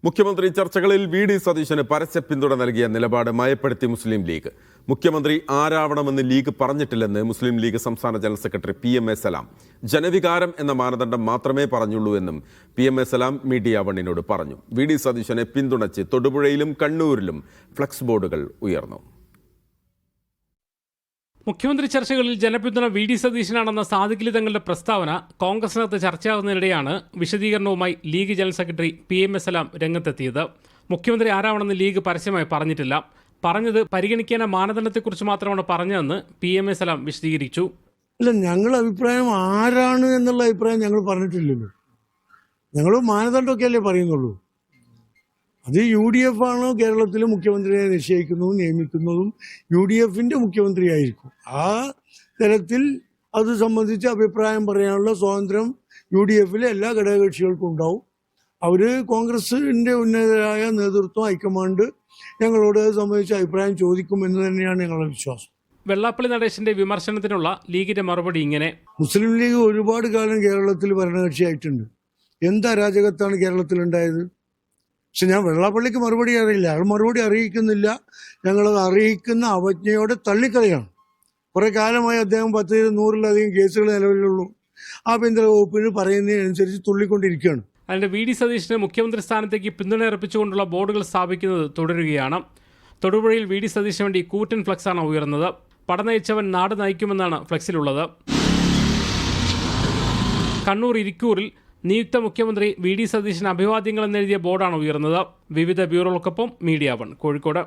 മുഖ്യമന്ത്രി ചർച്ചകളിൽ വി.ഡി. സതീശന് പരസ്യ പിന്തുണ നൽകിയ നിലപാട് മയപ്പെടുത്തി മുസ്ലിം ലീഗ്. മുഖ്യമന്ത്രി ആരാവണമെന്ന് ലീഗ് പറഞ്ഞിട്ടില്ലെന്ന് മുസ്ലിം ലീഗ് സംസ്ഥാന ജനറൽ സെക്രട്ടറി പി.എം.എ. സലാം. ജനവികാരം എന്ന മാനദണ്ഡം മാത്രമേ പറഞ്ഞുള്ളൂ എന്നും പി.എം.എ. സലാം മീഡിയ വണ്ണിനോട് പറഞ്ഞു. വി.ഡി. സതീശനെ പിന്തുണച്ച് തൊടുപുഴയിലും കണ്ണൂരിലും ഫ്ലക്സ് ബോർഡുകൾ ഉയർന്നു. മുഖ്യമന്ത്രി ചർച്ചകളിൽ ജനപിന്തുണ വി.ഡി. സതീശനാണെന്ന സാദിഖലി തങ്ങളുടെ പ്രസ്താവന കോൺഗ്രസിനകത്ത് ചർച്ചയാകുന്നതിനിടെയാണ് വിശദീകരണവുമായി ലീഗ് ജനറൽ സെക്രട്ടറി പി.എം.എ. സലാം രംഗത്തെത്തിയത്. മുഖ്യമന്ത്രി ആരാവണമെന്ന് ലീഗ് പരസ്യമായി പറഞ്ഞിട്ടില്ല. പറഞ്ഞത് പരിഗണിക്കേണ്ട മാനദണ്ഡത്തെക്കുറിച്ച് മാത്രമാണ് പറഞ്ഞതെന്ന് പി.എം.എ. സലാം വിശദീകരിച്ചു. അല്ല, ഞങ്ങളുടെ അഭിപ്രായം ആരാണ് എന്നുള്ള അഭിപ്രായം ഞങ്ങൾ പറഞ്ഞിട്ടില്ലല്ലോ. ഞങ്ങൾ മാനദണ്ഡമൊക്കെ അല്ലേ പറയുന്നുള്ളൂ. അത് UDF ആണോ കേരളത്തിൽ മുഖ്യമന്ത്രിയെ നിശ്ചയിക്കുന്നതും നിയമിക്കുന്നതും UDFന്റെ മുഖ്യമന്ത്രിയായിരിക്കും. ആ തരത്തിൽ അത് സംബന്ധിച്ച് അഭിപ്രായം പറയാനുള്ള സ്വാതന്ത്ര്യം UDFലെ എല്ലാ ഘടകകക്ഷികൾക്കും ഉണ്ടാവും. അവർ കോൺഗ്രസിന്റെ ഉന്നതരായ നേതൃത്വം ഹൈക്കമാൻഡ് ഞങ്ങളോട് അത് സംബന്ധിച്ച് അഭിപ്രായം ചോദിക്കുമെന്ന് തന്നെയാണ് ഞങ്ങളുടെ വിശ്വാസം. വെള്ളാപ്പള്ളി നടേശന്റെ വിമർശനത്തിനുള്ള ലീഗിന്റെ മറുപടി ഇങ്ങനെ: മുസ്ലിം ലീഗ് ഒരുപാട് കാലം കേരളത്തിൽ ഭരണകക്ഷിയായിട്ടുണ്ട്. എന്ത് അരാജകത്താണ് കേരളത്തിൽ ഉണ്ടായത്? പക്ഷെ ഞാൻ വെള്ളാപ്പള്ളിക്ക് മറുപടി അറിയില്ല, അയാൾ മറുപടി അറിയിക്കുന്നില്ല. ഞങ്ങളത് അറിയിക്കുന്ന അവജ്ഞയോടെ തള്ളിക്കളയാണ്. കുറെ കാലമായി അദ്ദേഹം 100-100-ലധികം കേസുകൾ നിലവിലുള്ളൂ. ആഭ്യന്തര വകുപ്പിന് പറയുന്നതിനനുസരിച്ച് തുള്ളിക്കൊണ്ടിരിക്കുകയാണ്. അതിന്റെ വി.ഡി. സതീശന് മുഖ്യമന്ത്രി സ്ഥാനത്തേക്ക് പിന്തുണ അർപ്പിച്ചുകൊണ്ടുള്ള ബോർഡുകൾ സ്ഥാപിക്കുന്നത് തുടരുകയാണ്. തൊടുപുഴയിൽ വി.ഡി. സതീശന് വേണ്ടി കൂറ്റൻ ഫ്ലക്സാണ് ഉയർന്നത്. പട നയിച്ചവൻ നാട് നയിക്കുമെന്നാണ് ഫ്ലക്സിലുള്ളത്. കണ്ണൂർ ഇരിക്കൂറിൽ നിയുക്ത മുഖ്യമന്ത്രി വി.ഡി. സതീശന് അഭിവാദ്യങ്ങൾ എന്നെഴുതിയ ബോർഡാണ് ഉയർന്നത്. വിവിധ ബ്യൂറോകൾക്കൊപ്പം മീഡിയ വൺ, കോഴിക്കോട്.